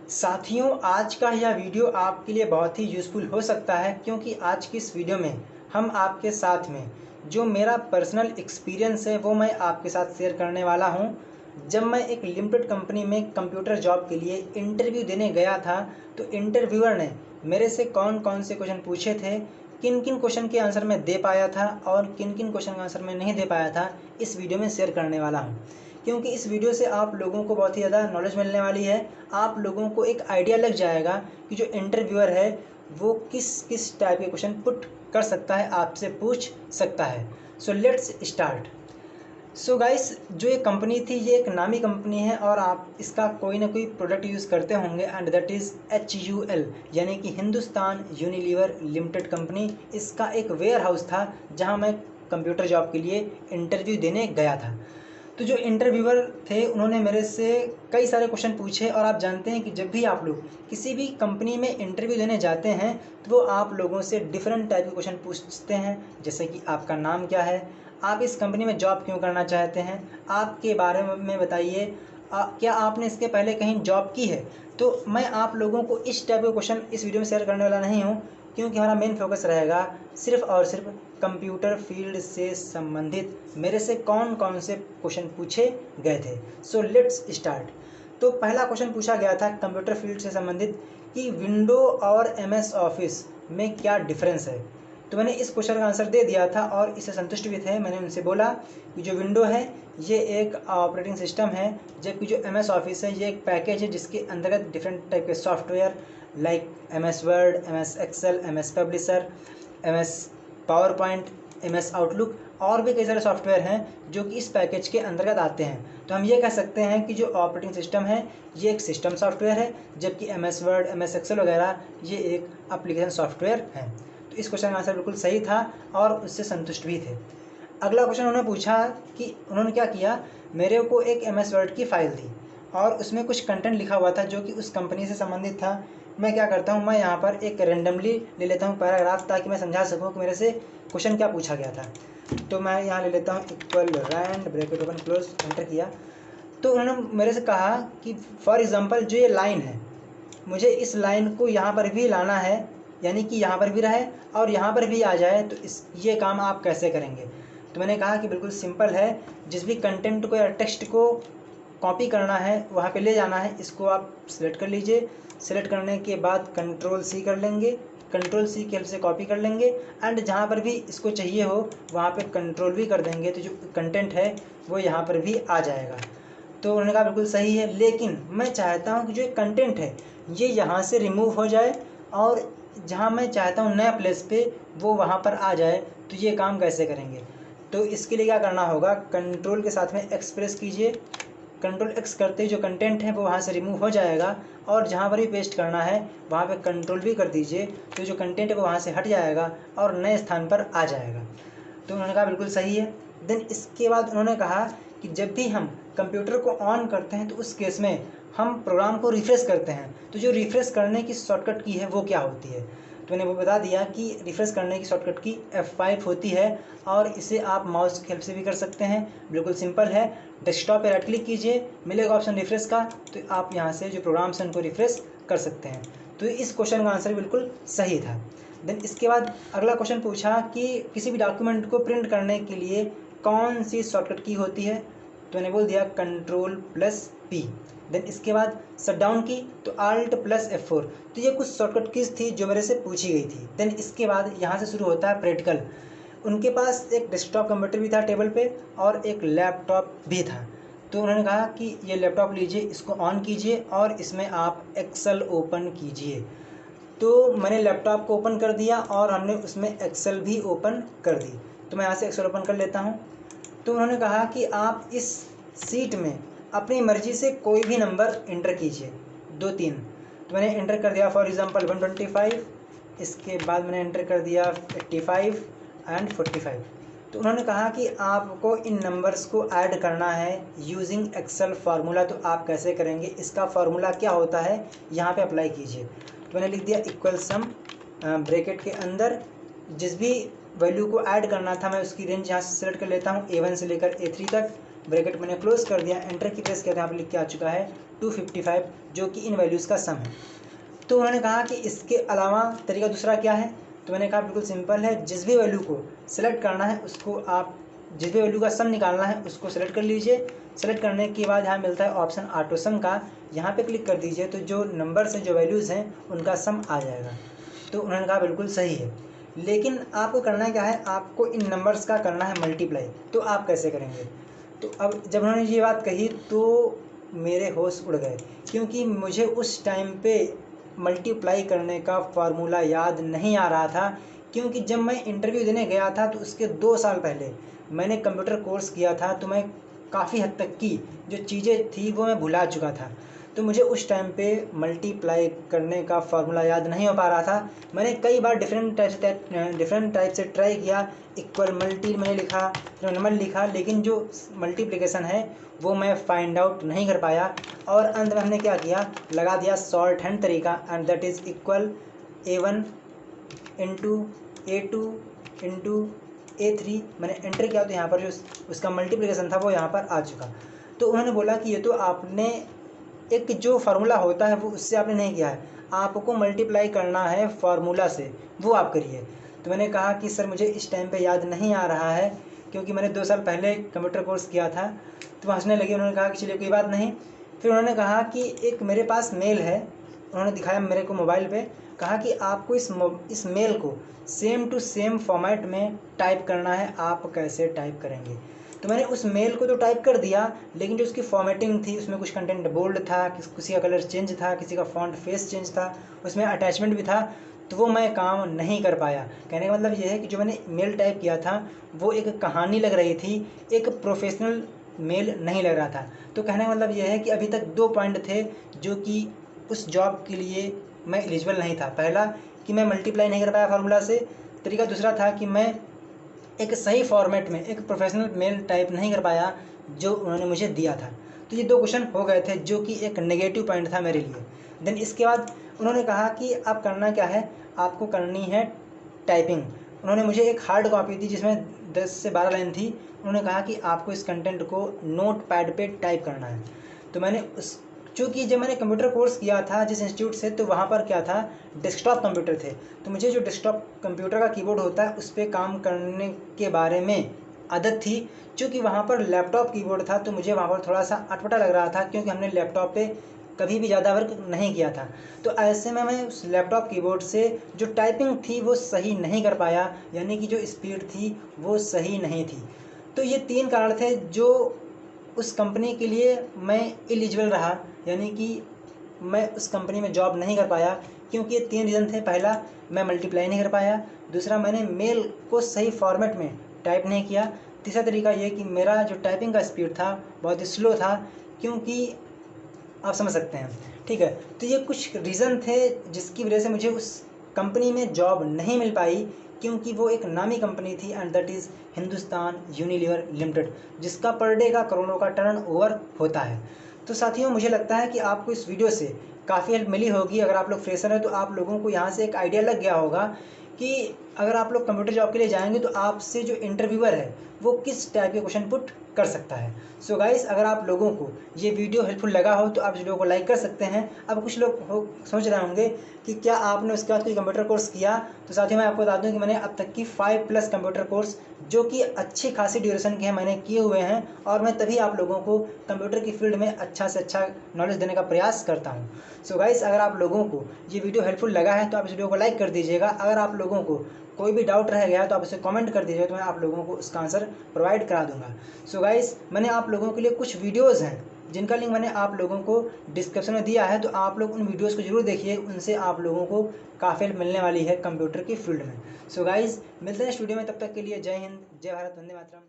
साथियों, आज का यह वीडियो आपके लिए बहुत ही यूज़फुल हो सकता है क्योंकि आज की इस वीडियो में हम आपके साथ में जो मेरा पर्सनल एक्सपीरियंस है वो मैं आपके साथ शेयर करने वाला हूं। जब मैं एक लिमिटेड कंपनी में कंप्यूटर जॉब के लिए इंटरव्यू देने गया था तो इंटरव्यूअर ने मेरे से कौन कौन से क्वेश्चन पूछे थे, किन किन क्वेश्चन के आंसर मैं दे पाया था और किन किन क्वेश्चन का आंसर मैं नहीं दे पाया था, इस वीडियो में शेयर करने वाला हूँ। क्योंकि इस वीडियो से आप लोगों को बहुत ही ज़्यादा नॉलेज मिलने वाली है। आप लोगों को एक आइडिया लग जाएगा कि जो इंटरव्यूअर है वो किस किस टाइप के क्वेश्चन पुट कर सकता है, आपसे पूछ सकता है। So let's start. So guys, जो ये कंपनी थी ये एक नामी कंपनी है और आप इसका कोई ना कोई प्रोडक्ट यूज़ करते होंगे एंड दैट इज़ HUL यानी कि हिंदुस्तान यूनिलीवर लिमिटेड कंपनी। इसका एक वेयर हाउस था जहां मैं कंप्यूटर जॉब के लिए इंटरव्यू देने गया था। तो जो इंटरव्यूअर थे उन्होंने मेरे से कई सारे क्वेश्चन पूछे और आप जानते हैं कि जब भी आप लोग किसी भी कंपनी में इंटरव्यू देने जाते हैं तो वो आप लोगों से डिफरेंट टाइप के क्वेश्चन पूछते हैं, जैसे कि आपका नाम क्या है, आप इस कंपनी में जॉब क्यों करना चाहते हैं, आपके बारे में बताइए, क्या आपने इसके पहले कहीं जॉब की है। तो मैं आप लोगों को इस टाइप के क्वेश्चन इस वीडियो में शेयर करने वाला नहीं हूँ क्योंकि हमारा मेन फोकस रहेगा सिर्फ और सिर्फ कंप्यूटर फील्ड से संबंधित मेरे से कौन कौन से क्वेश्चन पूछे गए थे। So let's start. तो पहला क्वेश्चन पूछा गया था कंप्यूटर फील्ड से संबंधित कि विंडो और MS ऑफिस में क्या डिफरेंस है। तो मैंने इस क्वेश्चन का आंसर दे दिया था और इससे संतुष्ट भी थे। मैंने उनसे बोला कि जो विंडो है ये एक ऑपरेटिंग सिस्टम है, जबकि जो MS ऑफिस है ये एक पैकेज है जिसके अंतर्गत डिफरेंट टाइप के software like MS Word, MS Excel, MS Publisher, MS PowerPoint, MS Outlook और भी कई सारे सॉफ्टवेयर हैं जो कि इस पैकेज के अंतर्गत आते हैं। तो हम ये कह सकते हैं कि जो ऑपरेटिंग सिस्टम है ये एक सिस्टम सॉफ्टवेयर है, जबकि MS वर्ड, MS एक्सेल वगैरह ये एक एप्लीकेशन सॉफ्टवेयर है। तो इस क्वेश्चन का आंसर बिल्कुल सही था और उससे संतुष्ट भी थे। अगला क्वेश्चन उन्होंने पूछा कि उन्होंने क्या किया, मेरे को एक MS वर्ड की फ़ाइल दी और उसमें कुछ कंटेंट लिखा हुआ था जो कि उस कंपनी से संबंधित था। मैं क्या करता हूँ, मैं यहाँ पर एक रेंडमली ले लेता हूँ पैराग्राफ ताकि मैं समझा सकूँ कि मेरे से क्वेश्चन क्या पूछा गया था। तो मैं यहाँ ले लेता हूँ equal rand bracket open close, enter किया। तो उन्होंने मेरे से कहा कि फॉर एग्ज़ाम्पल जो ये लाइन है मुझे इस लाइन को यहाँ पर भी लाना है, यानी कि यहाँ पर भी रहे और यहाँ पर भी आ जाए, तो ये काम आप कैसे करेंगे। तो मैंने कहा कि बिल्कुल सिंपल है, जिस भी कंटेंट को या टेक्स्ट को कॉपी करना है वहाँ पे ले जाना है, इसको आप सिलेक्ट कर लीजिए। सिलेक्ट करने के बाद Ctrl+C कर लेंगे, Ctrl+C की हेल्प से कॉपी कर लेंगे एंड जहाँ पर भी इसको चाहिए हो वहाँ पे Ctrl+V कर देंगे तो जो कंटेंट है वो यहाँ पर भी आ जाएगा। तो उन्होंने कहा बिल्कुल सही है, लेकिन मैं चाहता हूँ कि जो कंटेंट है ये यहाँ से रिमूव हो जाए और जहाँ मैं चाहता हूँ नया प्लेस पे वो वहाँ पर आ जाए, तो ये काम कैसे करेंगे। तो इसके लिए क्या करना होगा, कंट्रोल के साथ में एक्स प्रेस कीजिए। Ctrl+X करते ही जो कंटेंट है वो वहाँ से रिमूव हो जाएगा और जहाँ पर भी पेस्ट करना है वहाँ पे Ctrl+V कर दीजिए, तो जो कंटेंट है वो वहाँ से हट जाएगा और नए स्थान पर आ जाएगा। तो उन्होंने कहा बिल्कुल सही है। देन इसके बाद उन्होंने कहा कि जब भी हम कंप्यूटर को ऑन करते हैं तो उस केस में हम प्रोग्राम को रिफ़्रेश करते हैं, तो जो रिफ़्रेश करने की शॉर्टकट की है वो क्या होती है। तो मैंने वो बता दिया कि रिफ़्रेश करने की शॉर्टकट की F5 होती है और इसे आप माउस की हेल्प से भी कर सकते हैं। बिल्कुल सिंपल है, डेस्कटॉप पे राइट क्लिक कीजिए, मिलेगा ऑप्शन रिफ़्रेश का, तो आप यहाँ से जो प्रोग्राम्स हैं उनको रिफ़्रेश कर सकते हैं। तो इस क्वेश्चन का आंसर बिल्कुल सही था। देन इसके बाद अगला क्वेश्चन पूछा कि किसी भी डॉक्यूमेंट को प्रिंट करने के लिए कौन सी शॉर्टकट की होती है। तो मैंने बोल दिया Ctrl+P। देन इसके बाद शट डाउन की तो Alt+F4। तो ये कुछ शॉर्टकट कीज़ थी जो मेरे से पूछी गई थी। देन इसके बाद यहाँ से शुरू होता है प्रैक्टिकल। उनके पास एक डेस्कटॉप कंप्यूटर भी था टेबल पे और एक लैपटॉप भी था। तो उन्होंने कहा कि ये लैपटॉप लीजिए, इसको ऑन कीजिए और इसमें आप एक्सेल ओपन कीजिए। तो मैंने लैपटॉप को ओपन कर दिया और हमने उसमें एक्सेल भी ओपन कर दी। तो मैं यहाँ से एक्सेल ओपन कर लेता हूँ। तो उन्होंने कहा कि आप इस सीट में अपनी मर्ज़ी से कोई भी नंबर एंटर कीजिए, 2-3। तो मैंने एंटर कर दिया फॉर एग्ज़ाम्पल 125, इसके बाद मैंने एंटर कर दिया 85 एंड 45। तो उन्होंने कहा कि आपको इन नंबर्स को ऐड करना है यूजिंग एक्सेल फार्मूला। तो आप कैसे करेंगे, इसका फार्मूला क्या होता है यहाँ पे अप्लाई कीजिए। तो मैंने लिख दिया इक्वल सम, ब्रैकेट के अंदर जिस भी वैल्यू को ऐड करना था मैं उसकी रेंज यहाँ से सेलेक्ट कर लेता हूँ A1 से लेकर A3 तक। ब्रैकेट मैंने क्लोज कर दिया, एंटर की प्रेस किया, यहाँ पर लिख के आ चुका है 255, जो कि इन वैल्यूज़ का सम है। तो उन्होंने कहा कि इसके अलावा तरीका दूसरा क्या है, तो मैंने कहा बिल्कुल सिंपल है, जिस भी वैल्यू को सिलेक्ट करना है उसको आप, जिस भी वैल्यू का सम निकालना है उसको सिलेक्ट कर लीजिए। सेलेक्ट करने के बाद यहाँ मिलता है ऑप्शन ऑटो सम का, यहाँ पे क्लिक कर दीजिए तो जो नंबर्स हैं, जो वैल्यूज़ हैं, उनका सम आ जाएगा। तो उन्होंने कहा बिल्कुल सही है, लेकिन आपको करना क्या है, आपको इन नंबर्स का करना है मल्टीप्लाई। तो आप कैसे करेंगे? तो अब जब उन्होंने ये बात कही तो मेरे होश उड़ गए, क्योंकि मुझे उस टाइम पे मल्टीप्लाई करने का फार्मूला याद नहीं आ रहा था। क्योंकि जब मैं इंटरव्यू देने गया था तो उसके 2 साल पहले मैंने कंप्यूटर कोर्स किया था, तो मैं काफ़ी हद तक की जो चीज़ें थी वो मैं भुला चुका था। तो मुझे उस टाइम पे मल्टीप्लाई करने का फार्मूला याद नहीं हो पा रहा था। मैंने कई बार डिफरेंट टाइप से ट्राई किया, इक्वल मल्टी मैंने लिखा, फिर नंबर लिखा, लेकिन जो मल्टीप्लिकेशन है वो मैं फाइंड आउट नहीं कर पाया। और अंत में हमने क्या किया, लगा दिया शॉर्ट हैंड तरीका, and that is equal A1 into A2 into A3। मैंने एंटर किया तो यहाँ पर जो उसका मल्टीप्लिकेशन था वो यहाँ पर आ चुका। तो उन्होंने बोला कि ये तो आपने एक जो फार्मूला होता है वो उससे आपने नहीं किया है, आपको मल्टीप्लाई करना है फार्मूला से, वो आप करिए। तो मैंने कहा कि सर मुझे इस टाइम पे याद नहीं आ रहा है, क्योंकि मैंने 2 साल पहले कंप्यूटर कोर्स किया था। तो हंसने लगे, उन्होंने कहा कि चलिए कोई बात नहीं। फिर उन्होंने कहा कि एक मेरे पास मेल है, उन्होंने दिखाया मेरे को मोबाइल पे, कहा कि आपको इस मेल को सेम टू सेम फॉर्मेट में टाइप करना है, आप कैसे टाइप करेंगे? तो मैंने उस मेल को तो टाइप कर दिया, लेकिन जो उसकी फॉर्मेटिंग थी उसमें कुछ कंटेंट बोल्ड था, किसी का कलर चेंज था, किसी का फॉन्ट फेस चेंज था, उसमें अटैचमेंट भी था, तो वो मैं काम नहीं कर पाया। कहने का मतलब ये है कि जो मैंने मेल टाइप किया था वो एक कहानी लग रही थी, एक प्रोफेशनल मेल नहीं लग रहा था। तो कहने का मतलब ये है कि अभी तक 2 पॉइंट थे जो कि उस जॉब के लिए मैं एलिजिबल नहीं था। पहला कि मैं मल्टीप्लाई नहीं कर पाया फार्मूला से, तरीका दूसरा था कि मैं एक सही फॉर्मेट में एक प्रोफेशनल मेल टाइप नहीं कर पाया जो उन्होंने मुझे दिया था। तो ये 2 क्वेश्चन हो गए थे जो कि एक नेगेटिव पॉइंट था मेरे लिए। देन इसके बाद उन्होंने कहा कि आप करना क्या है, आपको करनी है टाइपिंग। उन्होंने मुझे एक हार्ड कॉपी दी जिसमें 10 से 12 लाइन थी। उन्होंने कहा कि आपको इस कंटेंट को नोट पैड पे टाइप करना है। तो मैंने उस, चूँकि जब मैंने कंप्यूटर कोर्स किया था जिस इंस्टीट्यूट से, तो वहाँ पर क्या था, डेस्कटॉप कंप्यूटर थे। तो मुझे जो डेस्कटॉप कंप्यूटर का कीबोर्ड होता है उस पर काम करने के बारे में आदत थी। चूँकि वहाँ पर लैपटॉप कीबोर्ड था तो मुझे वहाँ पर थोड़ा सा अटपटा लग रहा था, क्योंकि हमने लैपटॉप पे कभी भी ज़्यादा वर्क नहीं किया था। तो ऐसे में मैं उस लैपटॉप कीबोर्ड से जो टाइपिंग थी वो सही नहीं कर पाया, यानी कि जो स्पीड थी वो सही नहीं थी। तो ये 3 कारण थे जो उस कंपनी के लिए मैं एलिजिबल रहा, यानी कि मैं उस कंपनी में जॉब नहीं कर पाया, क्योंकि ये 3 रीज़न थे। पहला, मैं मल्टीप्लाई नहीं कर पाया। दूसरा, मैंने मेल को सही फॉर्मेट में टाइप नहीं किया। तीसरा तरीका ये कि मेरा जो टाइपिंग का स्पीड था बहुत ही स्लो था, क्योंकि आप समझ सकते हैं, ठीक है। तो ये कुछ रीज़न थे जिसकी वजह से मुझे उस कंपनी में जॉब नहीं मिल पाई, क्योंकि वो एक नामी कंपनी थी, and that is Hindustan Unilever limited, जिसका पर डे का करोड़ों का टर्नओवर होता है। तो साथियों, मुझे लगता है कि आपको इस वीडियो से काफ़ी हेल्प मिली होगी। अगर आप लोग फ्रेशर हैं तो आप लोगों को यहाँ से एक आइडिया लग गया होगा कि अगर आप लोग कंप्यूटर जॉब के लिए जाएंगे तो आपसे जो इंटरव्यूअर है वो किस टाइप के क्वेश्चन पुट कर सकता है। सो गाइस, अगर आप लोगों को ये वीडियो हेल्पफुल लगा हो तो आप इस वीडियो को लाइक कर सकते हैं। अब कुछ लोग सोच रहे होंगे कि क्या आपने उसके बाद कोई कंप्यूटर कोर्स किया, तो साथियों मैं आपको बता दूं कि मैंने अब तक की 5+ कंप्यूटर कोर्स जो कि अच्छी खासी ड्यूरेशन के हैं मैंने किए हुए हैं, और मैं तभी आप लोगों को कंप्यूटर की फील्ड में अच्छा से अच्छा नॉलेज देने का प्रयास करता हूँ। सो गाइस, अगर आप लोगों को ये वीडियो हेल्पफुल लगा है तो आप इस वीडियो को लाइक कर दीजिएगा। अगर आप लोगों को कोई भी डाउट रह गया है तो आप इसे कमेंट कर दीजिए, तो मैं आप लोगों को उसका आंसर प्रोवाइड करा दूंगा। सो गाइस, मैंने आप लोगों के लिए कुछ वीडियोज़ हैं जिनका लिंक मैंने आप लोगों को डिस्क्रिप्शन में दिया है, तो आप लोग उन वीडियोज़ को जरूर देखिए, उनसे आप लोगों को काफ़ी हेल्प मिलने वाली है कंप्यूटर की फील्ड में। सो गाइस, मिलते हैं इस वीडियो में, तब तक के लिए जय हिंद, जय भारत, वंदे मातरम।